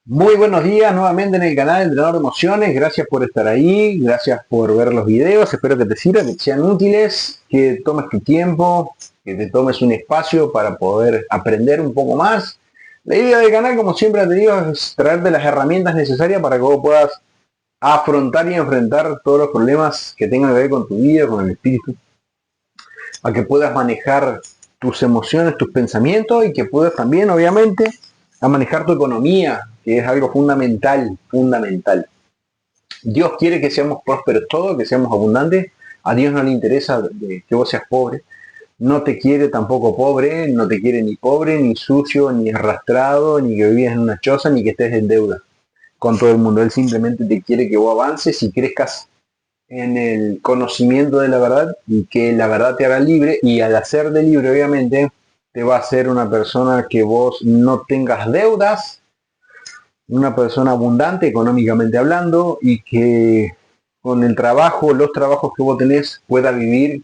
Muy buenos días nuevamente en el canal Entrenador de Emociones. Gracias por estar ahí, gracias por ver los videos. Espero que te sirvan, que te sean útiles, que tomes tu tiempo, que te tomes un espacio para poder aprender un poco más. La idea del canal, como siempre te digo, es traerte las herramientas necesarias para que vos puedas afrontar y enfrentar todos los problemas que tengan que ver con tu vida, con el espíritu, a que puedas manejar tus emociones, tus pensamientos y que puedas también, obviamente, a manejar tu economía, que es algo fundamental, fundamental. Dios quiere que seamos prósperos todos, que seamos abundantes. A Dios no le interesa que vos seas pobre. No te quiere tampoco pobre, no te quiere ni pobre, ni sucio, ni arrastrado, ni que vivas en una choza, ni que estés en deuda con todo el mundo. Él simplemente te quiere que vos avances y crezcas en el conocimiento de la verdad y que la verdad te haga libre, y al hacer de libre obviamente te va a hacer una persona que vos no tengas deudas, una persona abundante económicamente hablando, y que con el trabajo, los trabajos que vos tenés, pueda vivir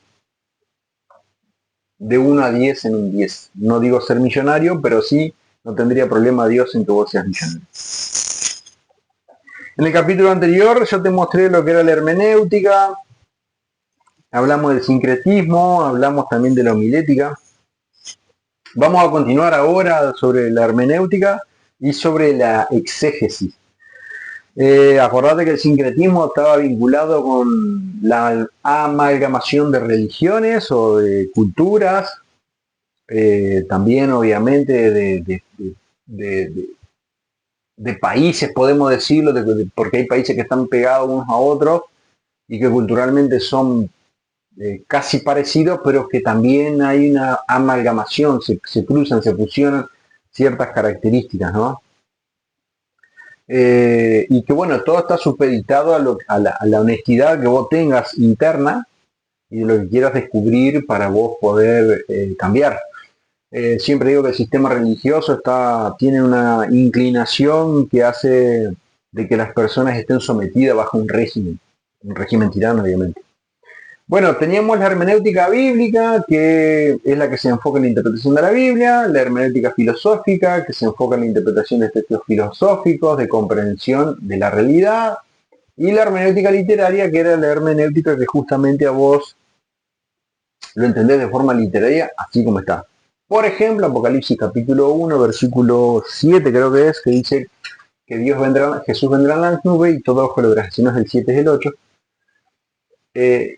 de 1 a 10 en un 10. No digo ser millonario, pero sí no tendría problema Dios en que vos seas millonario. En el capítulo anterior yo te mostré lo que era la hermenéutica, hablamos del sincretismo, hablamos también de la homilética. Vamos a continuar ahora sobre la hermenéutica y sobre la exégesis. Acordate que el sincretismo estaba vinculado con la amalgamación de religiones o de culturas, también obviamente de, de países, podemos decirlo, porque hay países que están pegados unos a otros y que culturalmente son casi parecidos, pero que también hay una amalgamación, se cruzan, se fusionan ciertas características, ¿no? Y que bueno, todo está supeditado a la honestidad que vos tengas interna y lo que quieras descubrir para vos poder cambiar. Siempre digo que el sistema religioso tiene una inclinación que hace de que las personas estén sometidas bajo un régimen tirano, obviamente. Bueno, teníamos la hermenéutica bíblica, que es la que se enfoca en la interpretación de la Biblia, la hermenéutica filosófica, que se enfoca en la interpretación de textos filosóficos, de comprensión de la realidad, y la hermenéutica literaria, que era la hermenéutica que justamente a vos lo entendés de forma literaria, así como está. Por ejemplo, Apocalipsis capítulo 1, versículo 7 creo que es, que dice que Jesús vendrá en las nubes y todo ojo lo verá. Si no es el 7 es el 8.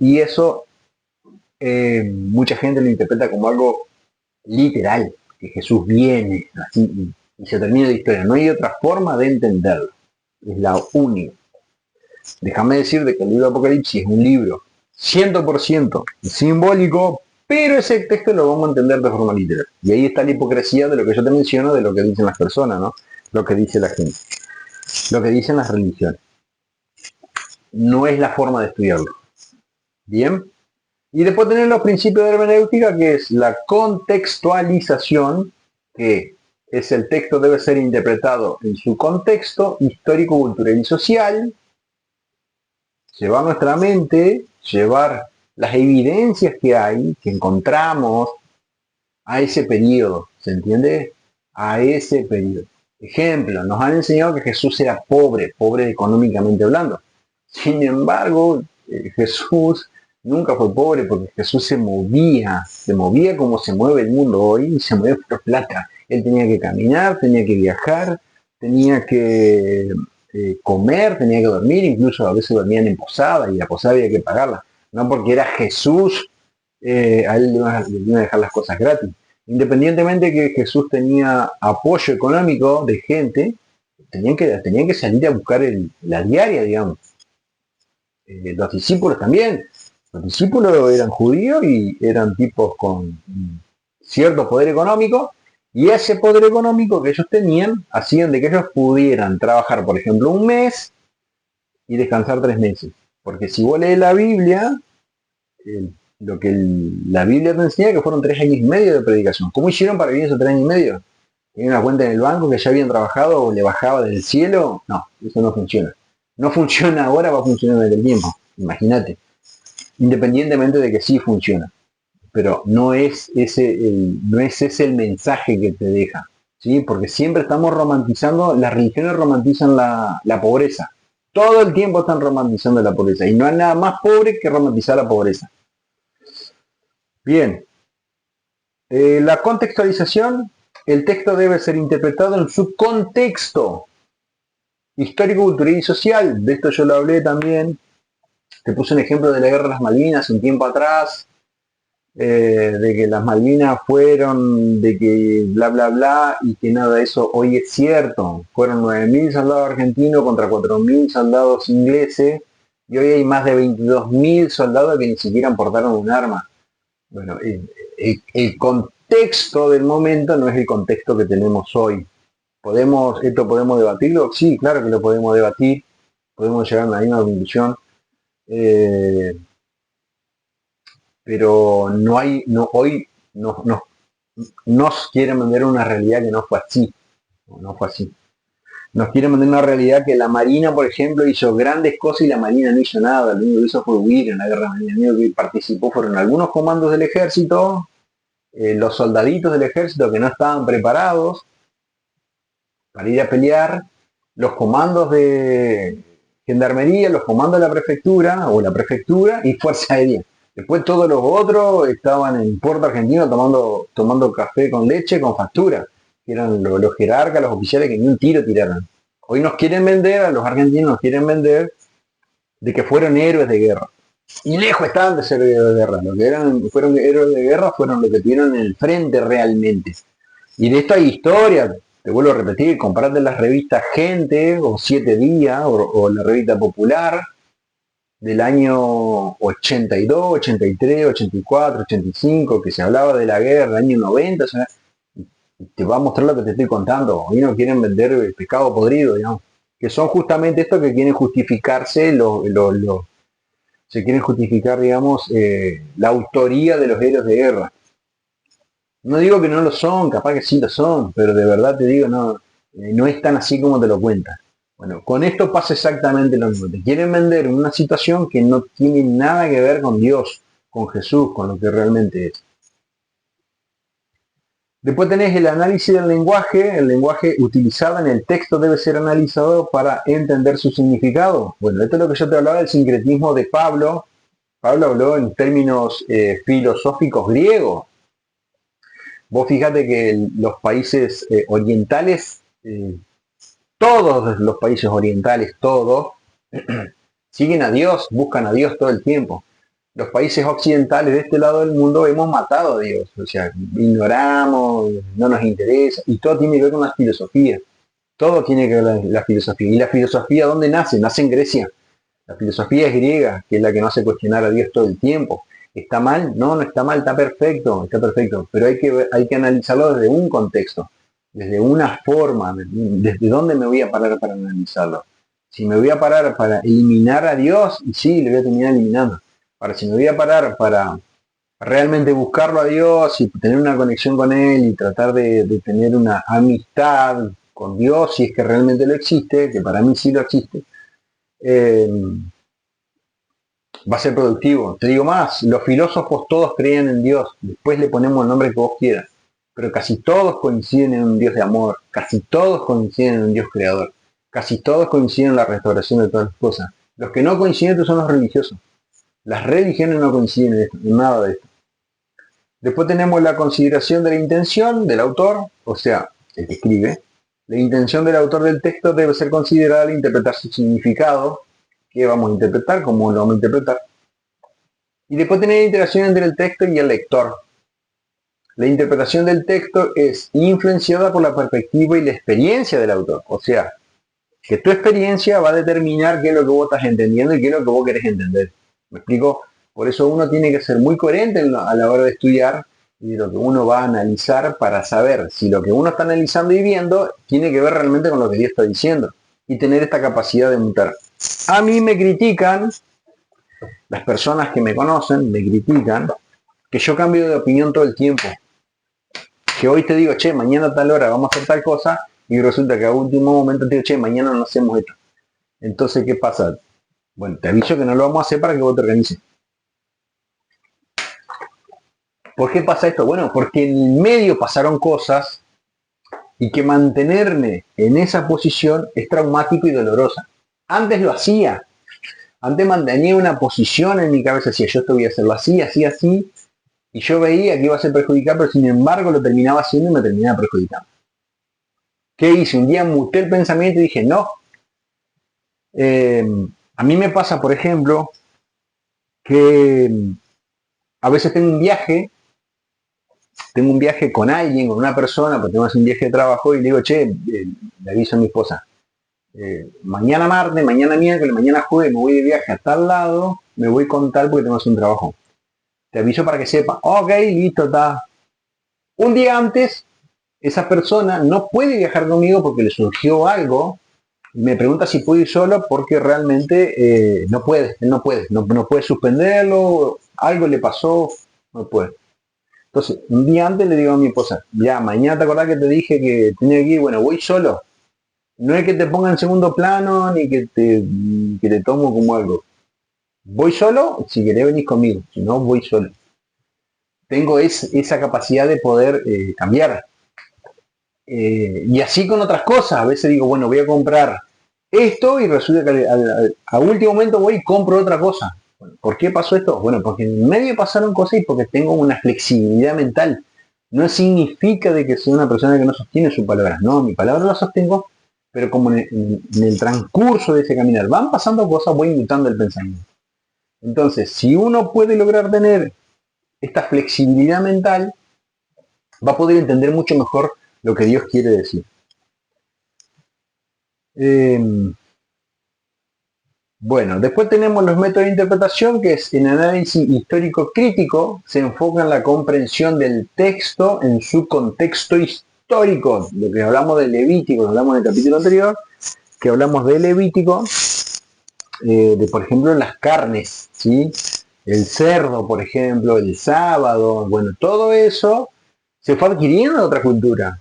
Y eso mucha gente lo interpreta como algo literal, que Jesús viene así y se termina la historia. No hay otra forma de entenderlo. Es la única. Déjame decirte que el libro de Apocalipsis es un libro 100% simbólico, pero ese texto lo vamos a entender de forma literal. Y ahí está la hipocresía de lo que yo te menciono, de lo que dicen las personas, ¿no? Lo que dice la gente, lo que dicen las religiones. No es la forma de estudiarlo. Bien. Y después tener los principios de hermenéutica, que es la contextualización, que es el texto debe ser interpretado en su contexto histórico, cultural y social. Llevar nuestra mente, llevar las evidencias que hay, que encontramos a ese periodo, ¿se entiende? A ese periodo. Ejemplo, nos han enseñado que Jesús era pobre, pobre económicamente hablando. Sin embargo, Jesús nunca fue pobre, porque Jesús se movía como se mueve el mundo hoy, y se mueve por plata. Él tenía que caminar, tenía que viajar, tenía que comer, tenía que dormir, incluso a veces dormían en posada y la posada había que pagarla. No porque era Jesús, a él le iban a dejar las cosas gratis. Independientemente que Jesús tenía apoyo económico de gente, tenían que salir a buscar la diaria, digamos. Los discípulos también. Los discípulos eran judíos y eran tipos con cierto poder económico, y ese poder económico que ellos tenían hacían de que ellos pudieran trabajar, por ejemplo, un mes y descansar 3 meses. Porque si vos lees la Biblia, lo que la Biblia te enseña que fueron 3 años y medio de predicación. ¿Cómo hicieron para vivir esos 3 años y medio? ¿Tenían una cuenta en el banco que ya habían trabajado o le bajaba del cielo? No, eso no funciona. No funciona ahora, va a funcionar desde el tiempo. Imagínate. Independientemente de que sí funciona. Pero no es ese el mensaje que te deja. ¿sí? Porque siempre estamos romantizando, las religiones romantizan la pobreza. Todo el tiempo están romantizando la pobreza. Y no hay nada más pobre que romantizar la pobreza. Bien, la contextualización, el texto debe ser interpretado en su contexto histórico, cultural y social. De esto yo lo hablé también. Te puse un ejemplo de la guerra de las Malvinas un tiempo atrás, de que las Malvinas fueron, de que bla bla bla, y que nada de eso hoy es cierto. Fueron 9.000 soldados argentinos contra 4.000 soldados ingleses, y hoy hay más de 22.000 soldados que ni siquiera portaron un arma. Bueno, el contexto del momento no es el contexto que tenemos hoy. ¿Esto podemos debatirlo? Sí, claro que lo podemos debatir, podemos llegar a la misma conclusión, eh, pero no hay, no, hoy nos quieren vender una realidad que no fue así, no fue así. Nos quieren vender una realidad que la Marina, por ejemplo, hizo grandes cosas y la Marina no hizo nada. Lo único que hizo fue huir en la guerra marina. Lo único que participó fueron algunos comandos del ejército, los soldaditos del ejército que no estaban preparados para ir a pelear, los comandos de gendarmería, los comandos de la prefectura o la prefectura y fuerza aérea. Después todos los otros estaban en Puerto Argentino tomando café con leche con factura, que eran los jerarcas, los oficiales que ni un tiro tiraron. Hoy nos quieren vender, a los argentinos nos quieren vender de que fueron héroes de guerra. Y lejos estaban de ser héroes de guerra. Los que fueron héroes de guerra fueron los que tuvieron en el frente realmente. Y de esto hay historia, te vuelvo a repetir, comparate las revistas Gente, o Siete Días, o la revista Popular, del año 82, 83, 84, 85, que se hablaba de la guerra, del año 90, o sea, te va a mostrar lo que te estoy contando. Hoy no quieren vender pescado podrido, digamos, que son justamente estos que quieren justificarse, se quieren justificar, digamos, la autoría de los héroes de guerra. No digo que no lo son, capaz que sí lo son, pero de verdad te digo, no, no es tan así como te lo cuentan. Bueno, con esto pasa exactamente lo mismo. Te quieren vender una situación que no tiene nada que ver con Dios, con Jesús, con lo que realmente es. Después tenés el análisis del lenguaje. El lenguaje utilizado en el texto debe ser analizado para entender su significado. Bueno, esto es lo que yo te hablaba del sincretismo de Pablo. Pablo habló en términos filosóficos griegos. Vos fíjate que los países orientales, todos los países orientales, todos, siguen a Dios, buscan a Dios todo el tiempo. Los países occidentales de este lado del mundo hemos matado a Dios, o sea, ignoramos, no nos interesa, y todo tiene que ver con la filosofía. Todo tiene que ver con la filosofía. ¿Y la filosofía dónde nace? Nace en Grecia. La filosofía es griega, que es la que nos hace cuestionar a Dios todo el tiempo. ¿Está mal? No, no está mal, está perfecto, pero hay que analizarlo desde un contexto, desde una forma, desde dónde me voy a parar para analizarlo. Si me voy a parar para eliminar a Dios, y sí, le voy a terminar eliminando. Ahora, si me voy a parar para realmente buscarlo a Dios y tener una conexión con Él y tratar de tener una amistad con Dios, si es que realmente lo existe, que para mí sí lo existe, va a ser productivo. Te digo más, los filósofos todos creían en Dios, después le ponemos el nombre que vos quieras, pero casi todos coinciden en un Dios de amor, casi todos coinciden en un Dios creador, casi todos coinciden en la restauración de todas las cosas. Los que no coinciden son los religiosos. Las religiones no coinciden en nada de esto. Después tenemos la consideración de la intención del autor, o sea, el que escribe. La intención del autor del texto debe ser considerada al interpretar su significado. ¿Qué vamos a interpretar? ¿Cómo lo vamos a interpretar? Y después tener interacción entre el texto y el lector. La interpretación del texto es influenciada por la perspectiva y la experiencia del autor. O sea, que tu experiencia va a determinar qué es lo que vos estás entendiendo y qué es lo que vos querés entender. ¿Me explico? Por eso uno tiene que ser muy coherente a la hora de estudiar y lo que uno va a analizar para saber si lo que uno está analizando y viendo tiene que ver realmente con lo que Dios está diciendo y tener esta capacidad de mutar. A mí me critican, las personas que me conocen me critican, que yo cambio de opinión todo el tiempo. Que hoy te digo, che, mañana a tal hora vamos a hacer tal cosa y resulta que a último momento te digo, che, mañana no hacemos esto. Entonces, ¿qué pasa? Bueno, te aviso que no lo vamos a hacer para que vos te organices. ¿Por qué pasa esto? Bueno, porque en el medio pasaron cosas y que mantenerme en esa posición es traumático y dolorosa. Antes lo hacía, antes mantenía una posición en mi cabeza, decía yo esto voy a hacerlo así, así, así, y yo veía que iba a ser perjudicado, pero sin embargo lo terminaba haciendo y me terminaba perjudicando. ¿Qué hice? Un día muté el pensamiento y dije, no. A mí me pasa, por ejemplo, que a veces tengo un viaje con alguien, con una persona, porque tengo un viaje de trabajo y le digo, che, le aviso a mi esposa, mañana martes, mañana miércoles, mañana jueves me voy de viaje a tal lado, me voy con tal porque tengo que hacer un trabajo. Te aviso para que sepa, ok, listo, está. Un día antes, esa persona no puede viajar conmigo porque le surgió algo, y me pregunta si puede ir solo porque realmente no puede, él no puede suspenderlo, algo le pasó, no puede. Entonces, un día antes le digo a mi esposa, ya, mañana te acordás que te dije que tenía que ir, bueno, voy solo. No es que te ponga en segundo plano ni que te tomo como algo. Voy solo, si querés venís conmigo, si no, voy solo. Tengo esa capacidad de poder cambiar. Y así con otras cosas. A veces digo, bueno, voy a comprar esto y resulta que a último momento voy y compro otra cosa. Bueno, ¿por qué pasó esto? Bueno, porque en medio pasaron cosas y porque tengo una flexibilidad mental. No significa de que sea una persona que no sostiene sus palabras. No, mi palabra la sostengo, pero como en el transcurso de ese caminar van pasando cosas, voy mutando el pensamiento. Entonces, si uno puede lograr tener esta flexibilidad mental, va a poder entender mucho mejor lo que Dios quiere decir. Bueno, después tenemos los métodos de interpretación, que es en análisis histórico crítico, se enfoca en la comprensión del texto en su contexto histórico. Lo que hablamos de Levítico, hablamos en el capítulo anterior, que hablamos de Levítico, de por ejemplo las carnes, ¿sí? El cerdo, por ejemplo, el sábado, bueno, todo eso se fue adquiriendo en otra cultura.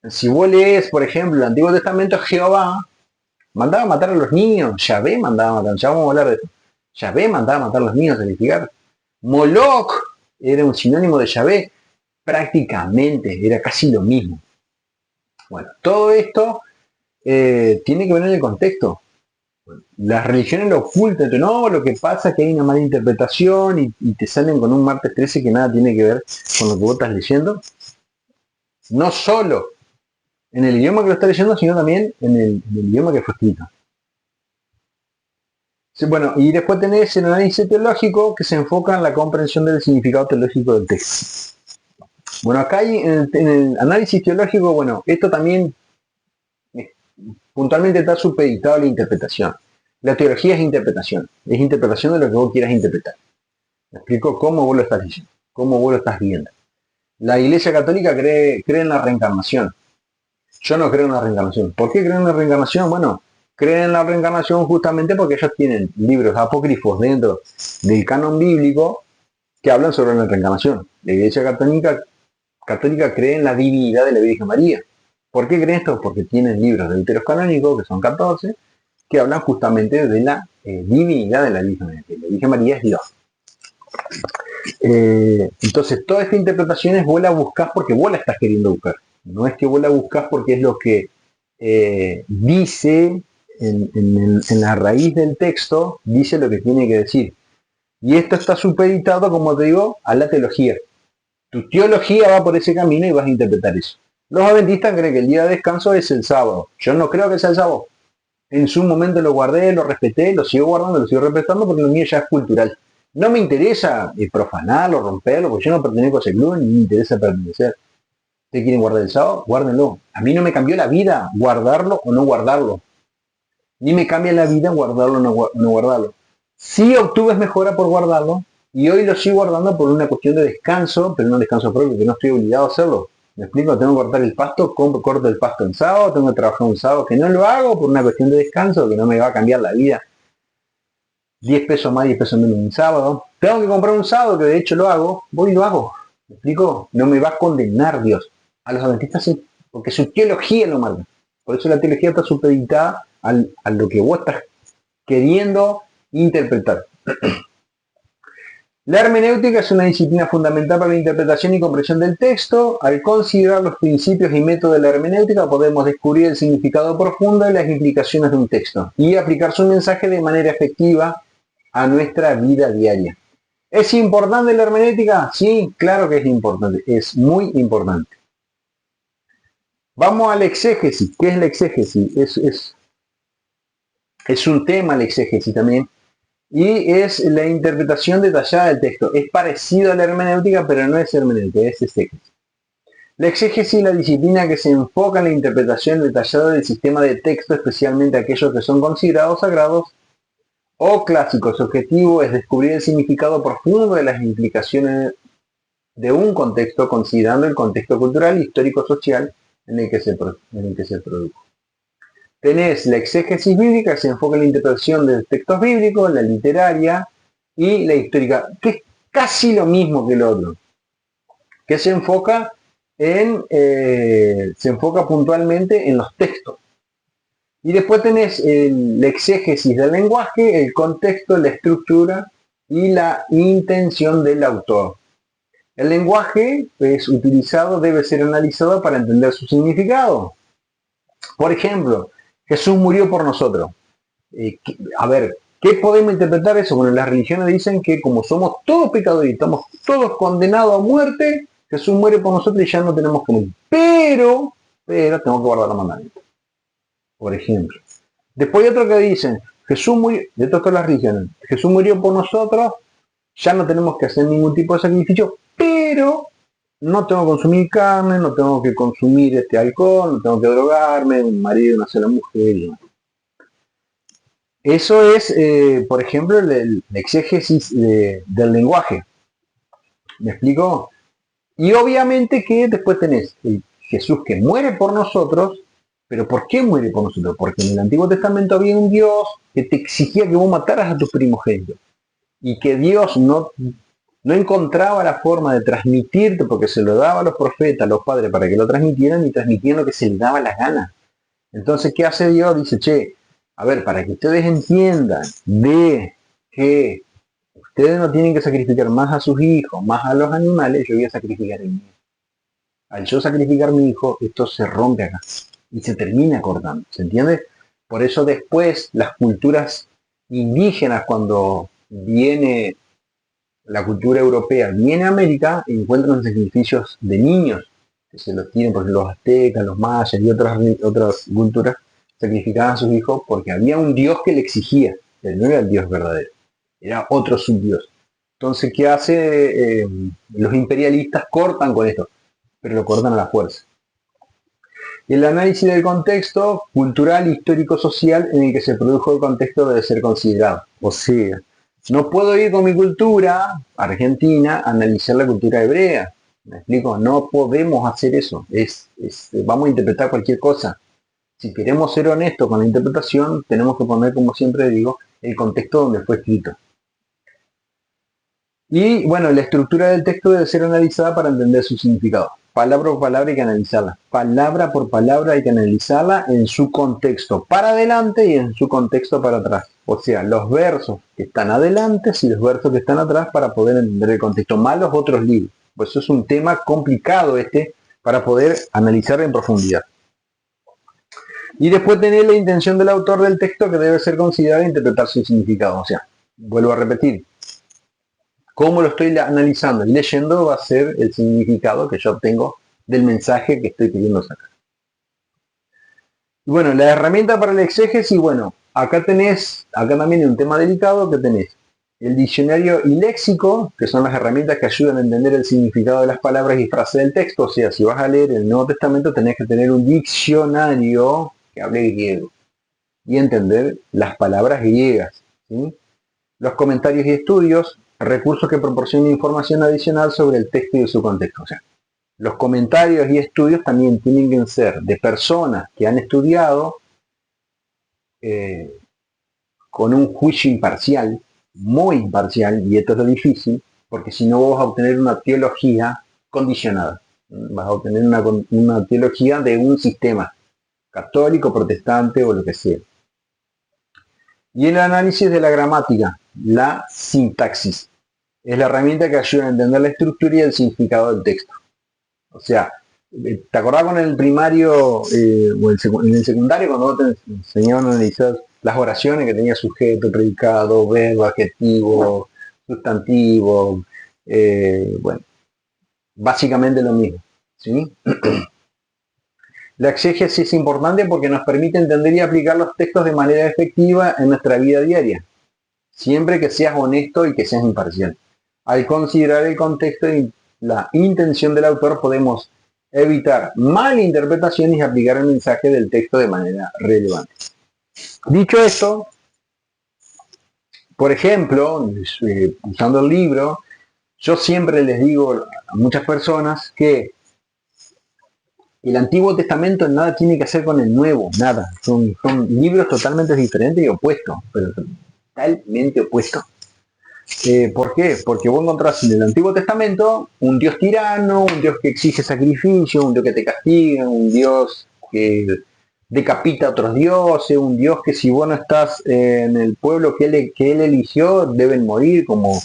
Si vos lees, por ejemplo, el Antiguo Testamento, Jehová mandaba a matar a los niños, Yahvé mandaba a matar, ya vamos a hablar de eso. Yahvé mandaba a matar a los niños, a sacrificar. Moloch era un sinónimo de Yahvé, prácticamente, era casi lo mismo. Bueno, todo esto tiene que ver en el contexto. Las religiones lo ocultan, no, lo que pasa es que hay una mala interpretación y te salen con un martes 13 que nada tiene que ver con lo que vos estás leyendo. No solo en el idioma que lo estás leyendo, sino también en el idioma que fue escrito. Sí, bueno, y después tenés el análisis teológico que se enfoca en la comprensión del significado teológico del texto. Bueno, acá hay en el análisis teológico, bueno, esto también puntualmente está supeditado a la interpretación. La teología es interpretación de lo que vos quieras interpretar. Me explico cómo vos lo estás diciendo, cómo vos lo estás viendo. La Iglesia Católica cree en la reencarnación. Yo no creo en la reencarnación. ¿Por qué creen en la reencarnación? Bueno, creen en la reencarnación justamente porque ellos tienen libros apócrifos dentro del canon bíblico que hablan sobre la reencarnación. La Iglesia Católica cree en la divinidad de la Virgen María. ¿Por qué creen esto? Porque tienen libros de deuterocanónicos, que son 14, que hablan justamente de la divinidad de la Virgen María. La Virgen María es Dios. Entonces, toda esta interpretación es vos la buscás porque vos la estás queriendo buscar. No es que vos la buscás porque es lo que dice en la raíz del texto, dice lo que tiene que decir. Y esto está supeditado, como te digo, a la teología. Tu teología va por ese camino y vas a interpretar eso. Los adventistas creen que el día de descanso es el sábado. Yo no creo que sea el sábado. En su momento lo guardé, lo respeté, lo sigo guardando, lo sigo respetando porque lo mío ya es cultural. No me interesa profanarlo, romperlo, porque yo no pertenezco a ese club ni me interesa pertenecer. ¿Ustedes quieren guardar el sábado? Guárdenlo. A mí no me cambió la vida guardarlo o no guardarlo. Ni me cambia la vida guardarlo o no guardarlo. Sí obtuve mejora por guardarlo y hoy lo sigo guardando por una cuestión de descanso, pero no descanso propio, que no estoy obligado a hacerlo. ¿Me explico? Tengo que cortar el pasto, corto el pasto en sábado, tengo que trabajar un sábado, que no lo hago por una cuestión de descanso, que no me va a cambiar la vida. 10 pesos más, 10 pesos menos un sábado. Tengo que comprar un sábado, que de hecho lo hago, voy y lo hago. ¿Me explico? No me va a condenar Dios. A los adventistas sí, porque su teología lo marca. Por eso la teología está supeditada a lo que vos estás queriendo interpretar. La hermenéutica es una disciplina fundamental para la interpretación y comprensión del texto. Al considerar los principios y métodos de la hermenéutica podemos descubrir el significado profundo y las implicaciones de un texto y aplicar su mensaje de manera efectiva a nuestra vida diaria. ¿Es importante la hermenéutica? Sí, claro que es importante, es muy importante. Vamos al exégesis. ¿Qué es la exégesis? Es un tema la exégesis también. Y es la interpretación detallada del texto. Es parecido a la hermenéutica, pero no es hermenéutica, es exégesis. La exégesis es la disciplina que se enfoca en la interpretación detallada del sistema de texto, especialmente aquellos que son considerados sagrados o clásicos. Su objetivo es descubrir el significado profundo de las implicaciones de un contexto, considerando el contexto cultural, histórico, social en el que se produjo. Tenés la exégesis bíblica, que se enfoca en la interpretación de textos bíblicos, la literaria y la histórica, que es casi lo mismo que el otro, que se enfoca puntualmente en los textos. Y después tenés la exégesis del lenguaje, el contexto, la estructura y la intención del autor. El lenguaje es utilizado, debe ser analizado para entender su significado. Por ejemplo, Jesús murió por nosotros. A ver, ¿qué podemos interpretar eso? Bueno, las religiones dicen que como somos todos pecadores y estamos todos condenados a muerte, Jesús muere por nosotros y ya no tenemos que morir. Pero tenemos que guardar los mandamientos. Por ejemplo. Después hay otros que dicen, Jesús murió, de todas las religiones, Jesús murió por nosotros, ya no tenemos que hacer ningún tipo de sacrificio, pero no tengo que consumir carne, no tengo que consumir alcohol, no tengo que drogarme, un marido, una sola mujer. Y eso es, por ejemplo, el exégesis del lenguaje. ¿Me explico? Y obviamente que después tenés Jesús que muere por nosotros, pero ¿por qué muere por nosotros? Porque en el Antiguo Testamento había un Dios que te exigía que vos mataras a tus primogénitos. Y que Dios no encontraba la forma de transmitirte, porque se lo daba a los profetas, a los padres, para que lo transmitieran y transmitían lo que se les daba la gana. Entonces, ¿qué hace Dios? Dice, che, a ver, para que ustedes entiendan de que ustedes no tienen que sacrificar más a sus hijos, más a los animales, yo voy a sacrificar el mío. Al yo sacrificar a mi hijo, esto se rompe acá y se termina cortando, ¿se entiende? Por eso después las culturas indígenas, cuando viene la cultura europea, viene a América, encuentran sacrificios de niños, que se los tienen, porque los aztecas, los mayas y otras culturas sacrificaban a sus hijos porque había un dios que le exigía, pero no era el dios verdadero, era otro subdios. Entonces, ¿qué hace? Los imperialistas cortan con esto, pero lo cortan a la fuerza. Y el análisis del contexto cultural, histórico, social en el que se produjo el contexto debe ser considerado. O sea, no puedo ir con mi cultura argentina a analizar la cultura hebrea. ¿Me explico? No podemos hacer eso. Vamos a interpretar cualquier cosa. Si queremos ser honestos con la interpretación, tenemos que poner, como siempre digo, el contexto donde fue escrito. Y bueno, la estructura del texto debe ser analizada para entender su significado. Palabra por palabra hay que analizarla. Palabra por palabra hay que analizarla en su contexto para adelante y en su contexto para atrás. O sea, los versos que están adelante y los versos que están atrás para poder entender el contexto. Más los otros libros. Pues eso es un tema complicado para poder analizar en profundidad. Y después tener la intención del autor del texto que debe ser considerada e interpretar su significado. O sea, vuelvo a repetir. Cómo lo estoy analizando y leyendo va a ser el significado que yo obtengo del mensaje que estoy queriendo sacar. Y bueno, la herramienta para el exégesis, bueno, acá también hay un tema delicado que tenés el diccionario y léxico, que son las herramientas que ayudan a entender el significado de las palabras y frases del texto. O sea, si vas a leer el Nuevo Testamento tenés que tener un diccionario que hable griego y entender las palabras griegas, ¿sí? Los comentarios y estudios, recursos que proporcionan información adicional sobre el texto y su contexto. O sea, los comentarios y estudios también tienen que ser de personas que han estudiado con un juicio imparcial, muy imparcial, y esto es lo difícil, porque si no vas a obtener una teología condicionada. Vas a obtener una teología de un sistema católico, protestante o lo que sea. Y el análisis de la gramática, la sintaxis. Es la herramienta que ayuda a entender la estructura y el significado del texto. O sea, ¿te acordás con el primario o en el secundario cuando vos te enseñaban a analizar las oraciones que tenía sujeto, predicado, verbo, adjetivo, sustantivo? Bueno, básicamente lo mismo, ¿sí? La exégesis es importante porque nos permite entender y aplicar los textos de manera efectiva en nuestra vida diaria, siempre que seas honesto y que seas imparcial. Al considerar el contexto y la intención del autor, podemos evitar malinterpretaciones y aplicar el mensaje del texto de manera relevante. Dicho esto, por ejemplo, usando el libro, yo siempre les digo a muchas personas que el Antiguo Testamento nada tiene que hacer con el Nuevo, nada. Son libros totalmente diferentes y opuestos, pero totalmente opuestos. ¿Por qué? Porque vos encontrás en el Antiguo Testamento un Dios tirano, un Dios que exige sacrificio, un Dios que te castiga, un Dios que decapita a otros dioses, un Dios que si vos no estás en el pueblo que él eligió, deben morir, como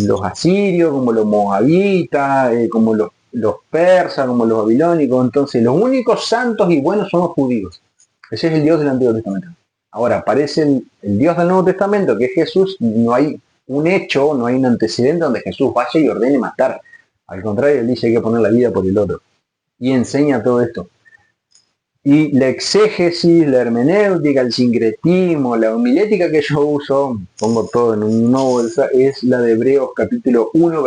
los asirios, como los moabitas, como los persas, como los babilónicos. Entonces, los únicos santos y buenos son los judíos. Ese es el Dios del Antiguo Testamento. Ahora, aparece el Dios del Nuevo Testamento, que es Jesús. No hay un hecho, no hay un antecedente donde Jesús vaya y ordene matar. Al contrario, él dice que hay que poner la vida por el otro. Y enseña todo esto. Y la exégesis, la hermenéutica, el sincretismo, la homilética que yo uso, pongo todo en una bolsa, es la de Hebreos capítulo 1,